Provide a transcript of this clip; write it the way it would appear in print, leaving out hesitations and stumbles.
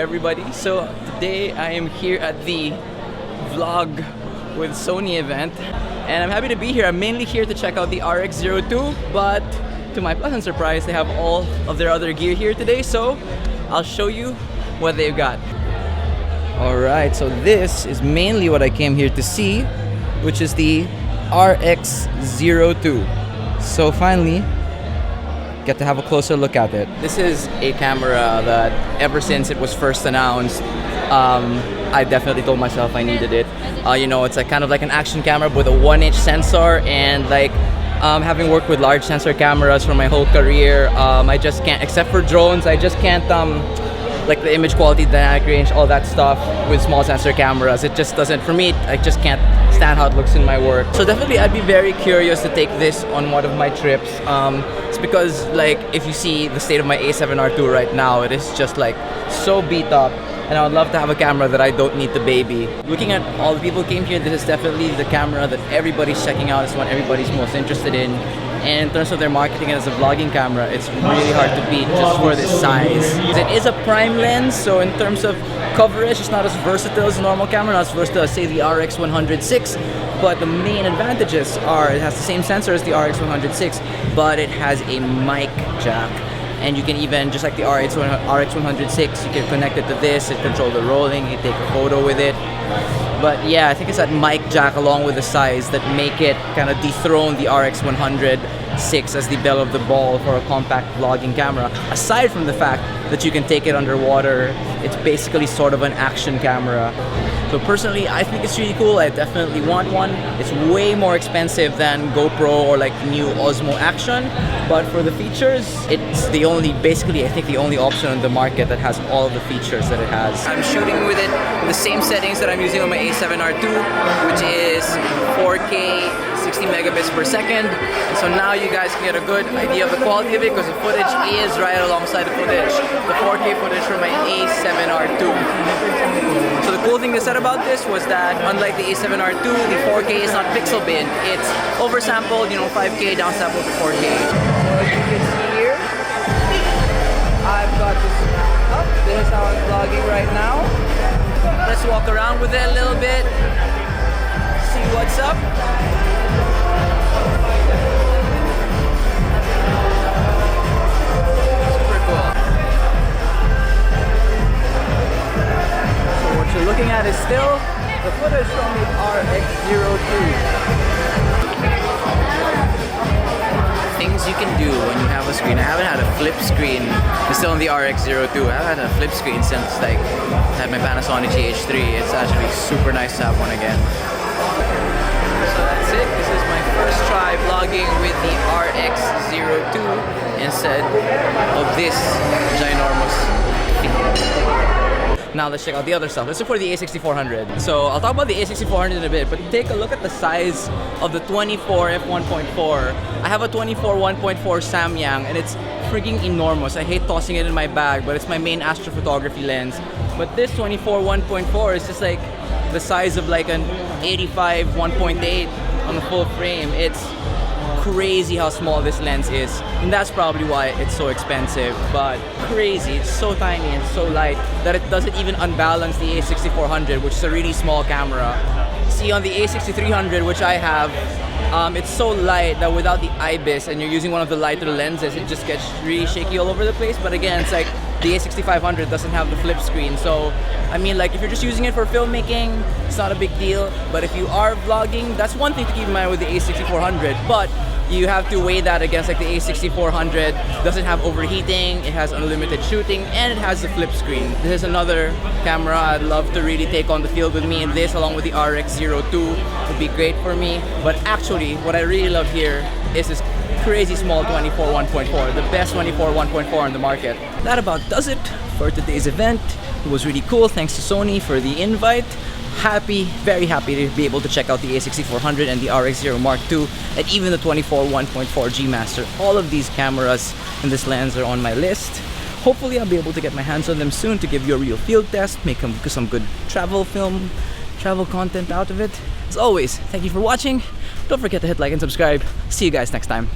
everybody. So today I am here at the vlog with Sony event and I'm happy to be here. I'm mainly here to check out the RX02, but to my pleasant surprise they have all of their other gear here today, so I'll show you what they've got. Alright, so this is mainly what I came here to see, which is the RX02. So finally get to have a closer look at it. This is a camera that ever since it was first announced, I definitely told myself I needed it. You know, it's like kind of like an action camera with a 1-inch sensor, and like having worked with large sensor cameras for my whole career, I just can't, except for drones, I just can't like the image quality, dynamic range, all that stuff with small sensor cameras. It just doesn't, for me, I just can't stand how it looks in my work. So definitely I'd be very curious to take this on one of my trips. It's because like if you see the state of my A7R2 right now, it is just like so beat up, and I would love to have a camera that I don't need to baby. Looking at all the people who came here, this is definitely the camera that everybody's checking out. It's one everybody's most interested in. And in terms of their marketing as a vlogging camera, it's really hard to beat just for this size. It is a prime lens, so in terms of coverage, it's not as versatile as a normal camera, not as versatile as say the RX106, but the main advantages are it has the same sensor as the RX106, but it has a mic jack. And you can even, just like the RX106, you can connect it to this, it control the rolling, you take a photo with it. But yeah, I think it's that mic jack along with the size that make it kind of dethrone the RX106 as the belle of the ball for a compact vlogging camera. Aside from the fact that you can take it underwater, it's basically sort of an action camera. So personally, I think it's really cool. I definitely want one. It's way more expensive than GoPro or like new Osmo Action, but for the features, it's the only, basically I think the only option on the market that has all of the features that it has. I'm shooting with it in the same settings that I'm using on my A7R2, which is 4K 60 megabits per second. And so now you guys can get a good idea of the quality of it because the footage is right alongside the footage, the 4K footage from my A7R2. So the cool thing they said about this was that unlike the A7R2, the 4K is not pixel bin. It's oversampled, you know, 5K downsampled to 4K. As you can see here, I've got this up. This is how I'm vlogging right now. Let's walk around with it a little bit, see what's up. Super cool. So what you're looking at is still the footage from the RX02. Things you can do when you have a screen. I haven't had a flip screen. It's still on the RX02. I haven't had a flip screen since like I had my Panasonic GH3. It's actually super nice to have one again. So that's it. This is my first try vlogging with the RX02 instead of this ginormous thing. Now let's check out the other stuff. Let's look for the A6400. So I'll talk about the A6400 in a bit, but take a look at the size of the 24 f1.4. I have a 24 1.4 Samyang and it's freaking enormous. I hate tossing it in my bag, but it's my main astrophotography lens. But this 24 1.4 is just like the size of like an 85 1.8 on a full frame. It's crazy how small this lens is, and that's probably why it's so expensive, but crazy. It's so tiny and so light that it doesn't even unbalance the A6400, which is a really small camera. See, on the A6300, which I have, it's so light that without the IBIS and you're using one of the lighter lenses, it just gets really shaky all over the place. But again, it's like the A6500 doesn't have the flip screen, so I mean, like if you're just using it for filmmaking, it's not a big deal. But if you are vlogging, that's one thing to keep in mind with the A6400, but you have to weigh that against like the A6400 doesn't have overheating, it has unlimited shooting, and it has the flip screen. This is another camera I'd love to really take on the field with me, and this along with the RX02 would be great for me. But actually, what I really love here is this crazy small 24 1.4, the best 24 1.4 on the market. That about does it for today's event. It was really cool. Thanks to Sony for the invite. Happy, very happy to be able to check out the A6400 and the RX0 Mark II, and even the 24 1.4 G Master. All of these cameras and this lens are on my list. Hopefully I'll be able to get my hands on them soon to give you a real field test, make some good travel content out of it. As always, thank you for watching. Don't forget to hit like and subscribe. See you guys next time.